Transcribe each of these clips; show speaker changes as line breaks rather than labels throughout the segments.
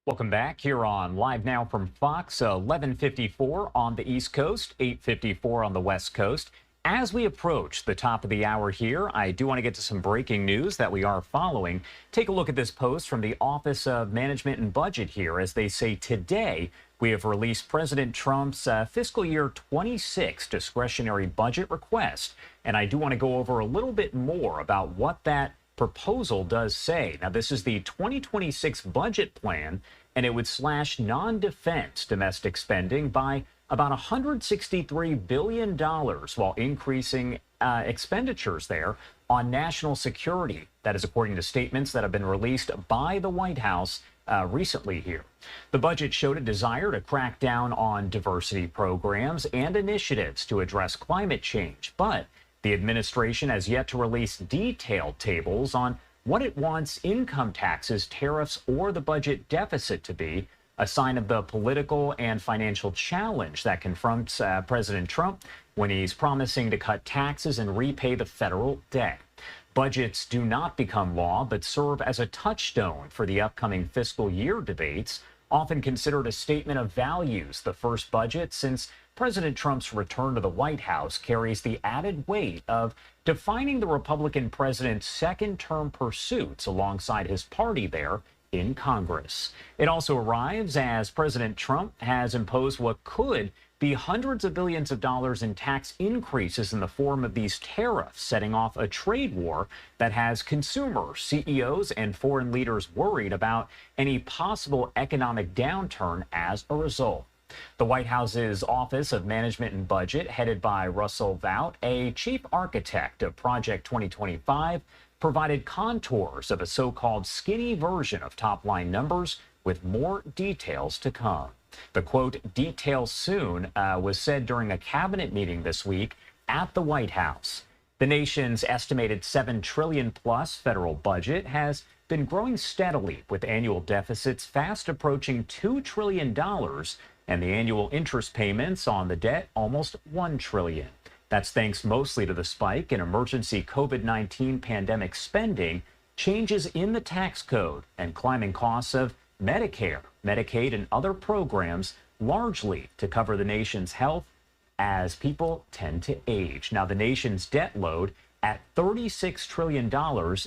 Welcome back here on Live Now from Fox, 11:54 on the East Coast, 8:54 on the West Coast. As we approach the top of the hour here, I do want to get to some breaking news that we are following. Take a look at this post from the Office of Management and Budget here, as they say today we have released President Trump's fiscal year 26 discretionary budget request. And I do want to go over a little bit more about what that proposal does say. Now, this is the 2026 budget plan, and it would slash non-defense domestic spending by about $163 billion while increasing expenditures there on national security. That is according to statements that have been released by the White House recently here. The budget showed a desire to crack down on diversity programs and initiatives to address climate change, but the administration has yet to release detailed tables on what it wants income taxes, tariffs, or the budget deficit to be, a sign of the political and financial challenge that confronts President Trump when he's promising to cut taxes and repay the federal debt. Budgets do not become law, but serve as a touchstone for the upcoming fiscal year debates, often considered a statement of values, the first budget since President Trump's return to the White House carries the added weight of defining the Republican president's second-term pursuits alongside his party there in Congress. It also arrives as President Trump has imposed what could be hundreds of billions of dollars in tax increases in the form of these tariffs, setting off a trade war that has consumers, CEOs, and foreign leaders worried about any possible economic downturn as a result. The White House's Office of Management and Budget, headed by Russell Vought, a chief architect of Project 2025, provided contours of a so-called skinny version of top-line numbers with more details to come. The quote, "details soon," was said during a cabinet meeting this week at the White House. The nation's estimated $7 trillion plus federal budget has been growing steadily, with annual deficits fast approaching $2 trillion and the annual interest payments on the debt almost $1 trillion. That's thanks mostly to the spike in emergency COVID-19 pandemic spending, changes in the tax code, and climbing costs of Medicare, Medicaid, and other programs, largely to cover the nation's health as people tend to age. Now, the nation's debt load at $36 trillion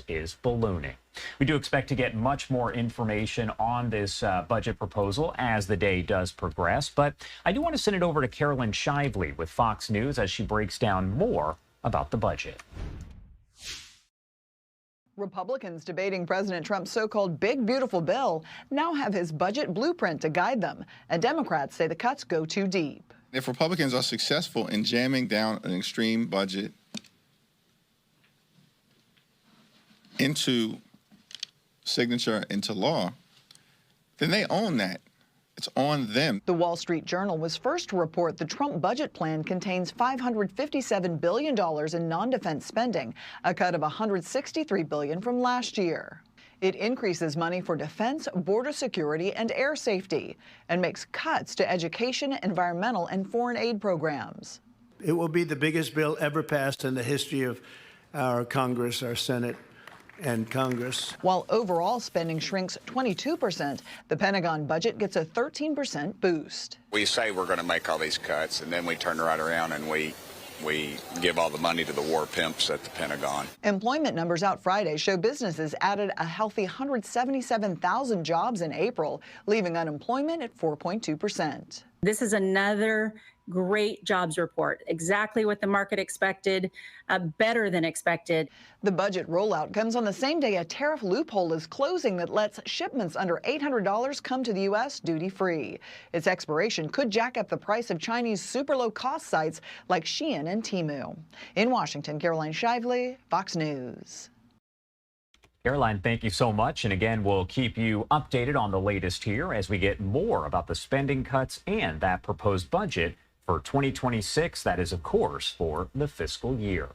is ballooning. We do expect to get much more information on this budget proposal as the day does progress, but I do want to send it over to Carolyn Shively with Fox News as she breaks down more about the budget.
Republicans debating President Trump's so-called Big Beautiful Bill now have his budget blueprint to guide them, and Democrats say the cuts go too deep.
If Republicans are successful in jamming down an extreme budget into signature into law, then they own that. It's on them.
The Wall Street Journal was first to report the Trump budget plan contains $557 billion in non-defense spending, a cut of $163 billion from last year. It increases money for defense, border security, and air safety, and makes cuts to education, environmental, and foreign aid programs.
It will be the biggest bill ever passed in the history of our Congress, our Senate, and Congress.
While overall spending shrinks 22%, the Pentagon budget gets a 13% boost.
We say we're going to make all these cuts, and then we turn right around and we give all the money to the war pimps at the Pentagon.
Employment numbers out Friday show businesses added a healthy 177,000 jobs in April, leaving unemployment at 4.2%.
This is another great jobs report, exactly what the market expected, better than expected.
The budget rollout comes on the same day a tariff loophole is closing that lets shipments under $800 come to the U.S. duty-free. Its expiration could jack up the price of Chinese super low-cost sites like Shein and Temu. In Washington, Caroline Shively, Fox News.
Caroline, thank you so much. And again, we'll keep you updated on the latest here as we get more about the spending cuts and that proposed budget for 2026. That is, of course, for the fiscal year.